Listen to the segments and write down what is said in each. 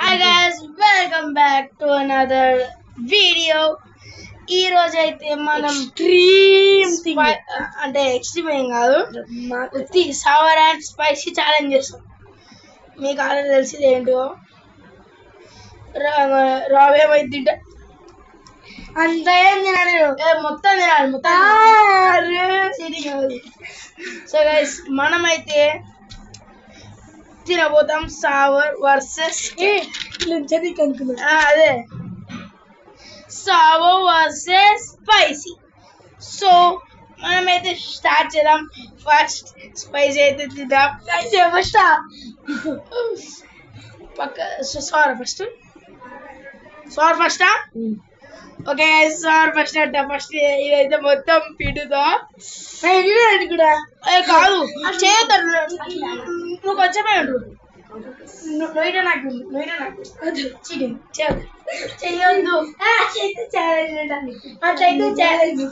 Hi guys welcome back to another video. ఈ రోజు అయితే మనం అంటే ఎక్స్ట్రీమ్ ఏం కాదు, ఉత్తి సవర్ అండ్ స్పైసీ ఛాలెంజ్ చేస్తాం. మీకు ఆల్రెడీ తెలిసింది ఏంటో. రావేమైతే తింటా అంత ఏం తినాలి, మొత్తం తినాలి, మొత్తం. సో గైస్ మనమైతే తినబోతాం సావర్ వర్సెస్ అదే సావర్ వర్సెస్ స్పైసీ. సో మనమైతే స్టార్ట్ చేద్దాం. ఫస్ట్ స్పైసీ అయితే తిందాం. ఫస్ట్ పక్క sir first okay sir first అంట. ఫస్ట్ ఇదైతే మొత్తం పిండుదా కూడా కాదు చేస్తారు. నువ్వు కొంచెమే ఉండు. నొయ్య నాకు చీటింగ్ చెయ్యొద్దు. అట్లయితే ఛాలెంజ్ అట్లయితే ఛాలెంజ్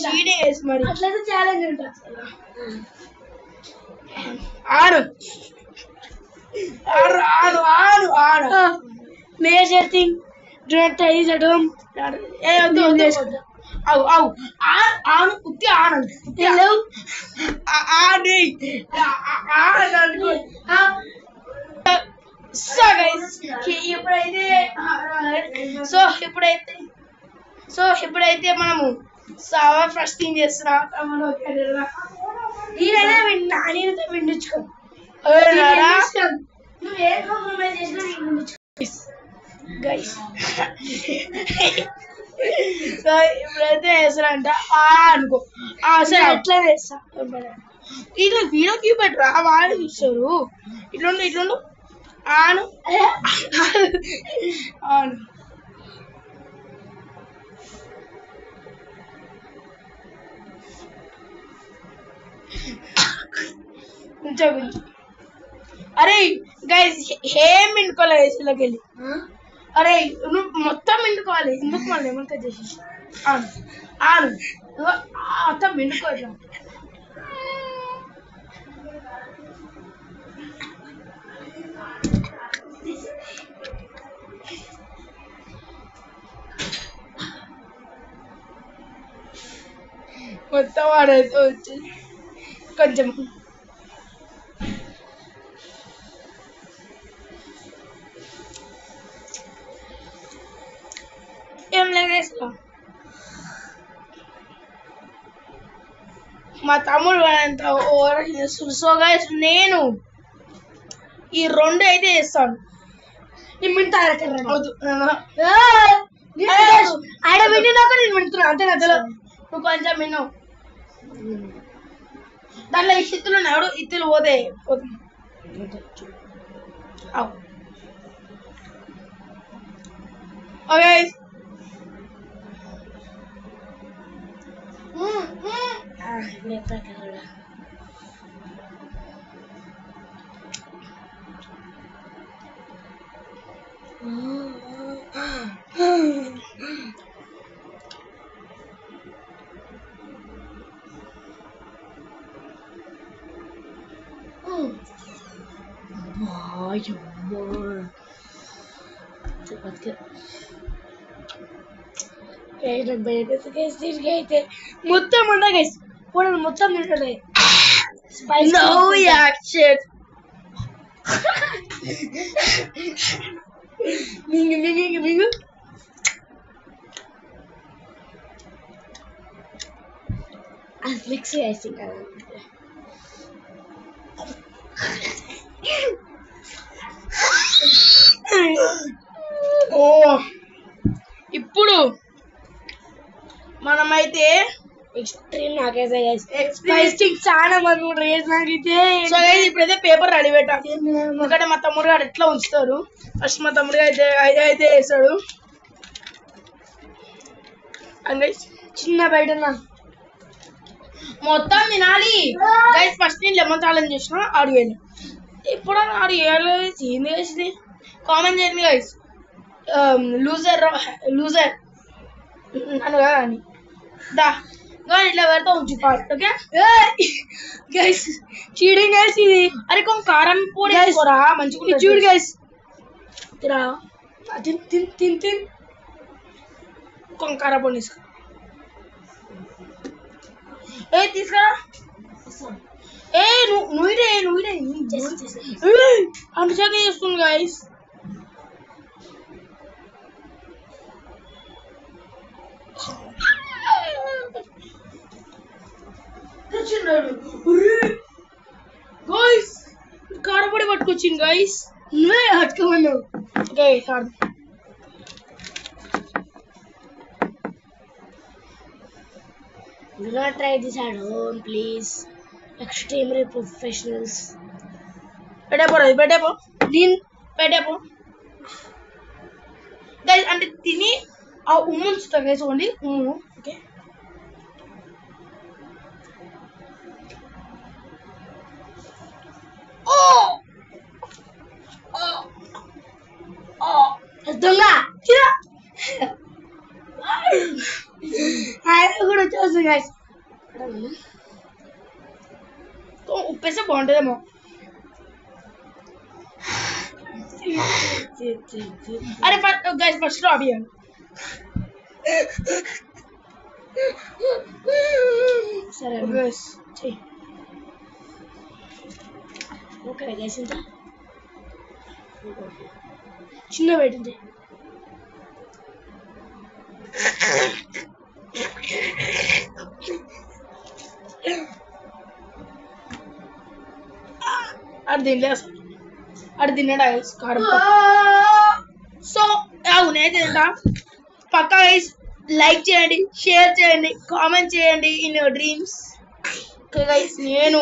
చీటింగ్ వేసి మరి అట్లయితే ఛాలెంజ్ ఉంటా. ఆడు ఆడు ఆడు ఆడు ఆడు major thing do not try this at home. ఏ వద్దు వద్దు. అవు అవు ఆను ఉత్తి ఆనంద్ ఆడి ఆనంద్. సో గైస్ ఇప్పుడైతే మనము సావర్ ఫస్ట్ థింగ్ చేస్తున్నాం. నేనైనా విండించుకో నువ్వు ఏ కాంప్రమైజ్ చేసినా గైస్. సో ఇప్పుడైతే వేస్తారంట అనుకో. సరే ఎట్లా వేస్తా ఇట్లా వీడియోకి పెట్టరా వాళ్ళు చూస్తారు. ఇట్లుండు ఆను అవును. కొంచెం అరే గైస్ ఏం వినుకోలే వేసేలోకి వెళ్ళి. అరే నువ్వు మొత్తం విండుకోవాలి. ఎందుకు మళ్ళీ ఏమంతా చేసేసి ఆను ఆను మొత్తం విండుకోవట్లా. మొత్తం వాడైతే వచ్చి కొంచెం ఏం లేదేస్తా. మా తమ్ముడు అంత ఓవర్ చేస్తుంది. సో గైస్ నేను ఈ రెండు అయితే వేస్తాను. ఆడ విన్నాక నేను వింటున్నా అంతే కదా. నువ్వు కొంచెం విను. దాంట్లో ఈ ఇత్తులు ఉన్నాడు. ఇత్తులు పోతే ఓకే అయితే మొత్తం ఉందా గైస్ కూడా మొత్తం తింటది. మింగు మింగు మింగు అది ఫ్లిక్స్ వేసి కదా. ఓ ఇప్పుడు మనమైతే ఎక్స్ట్రీమ్ నాకైతే చాలా మంది నాకైతే. సో ఇప్పుడైతే పేపర్ రెడీ పెట్టాలి. ఎందుకంటే మా తమ్ముడు గారు ఎట్లా ఉంచుతారు. ఫస్ట్ మా తమ్ముడు అయితే వేస్తాడు. అంటే చిన్న బయట మొత్తం తినాలి గైస్. ఫస్ట్ నేను లెమన్ ఛాలెంజ్ చేసిన ఆడియోని. ఇప్పుడు ఆడియో ఏంది వేసింది కామెంట్ చేయండి గైస్. లూజర్ నన్ను కదా అని దా ఇట్లా పెడతా ఉంచు card okay guys cheating guys ఇది అరే కొంచెం కారం పొడి వేసుకోరా మంచిగా చూడు గైస్ తిరా తిన్ తిన్ తిన్ తిన్ కొంచెం కారం పొడి తీసుకో ఏ తీసుకురా ఏ నువ్వుడే అనుషాక చేస్తుంది గైస్ గైస్ కారపొడి పట్టుకొచ్చింది గైస్ నువ్వే పట్టుకోమన్నావు ఓకే కాదు Do not try this at home, please. Extremely professionals. పెట్టేపో దీని పెట్టేపో గైస్ అంటే తిని ఆ ఉమ్ము ఉంచుతా గైస్ ఓన్లీ ఉమ్ము ఓకే దొంగ ఆయన కూడా వచ్చేస్తుంది గైస్ ఉప్పేస్తే బాగుంటుందేమో అరే గైస్ ఫస్ట్ లో అడిగాను సరే ఓకే గైస్ ఇంత చిన్న పెట్టింది అడు తిన్నాడా కారం సో అవునైతే పక్కా గైస్ లైక్ చేయండి షేర్ చేయండి కామెంట్ చేయండి ఇన్ యువర్ డ్రీమ్స్ గైస్ నేను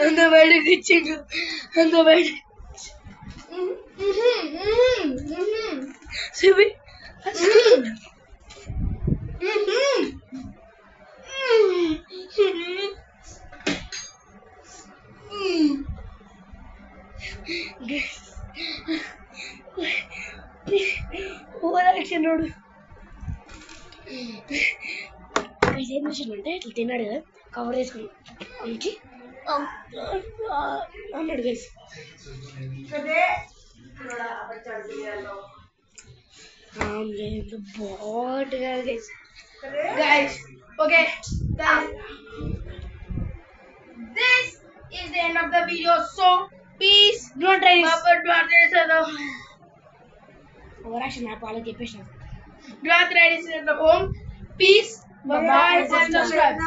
అంత బయటకు ఇచ్చిండు అంత బయట చూపి ఓవర్ యాక్షన్ రోడ్ ఏం చేసిందంటే ఇట్లా తిన్నాడు కదా కవర్ చేసుకుని మంచి అన్నాడు గైస్ బాగుంటుంది కదా guys guys okay this is the end of the video so please don't try over action నాకు వాళ్ళకి చెప్పేసిన don't try this at home. Peace. Bye bye. And subscribe.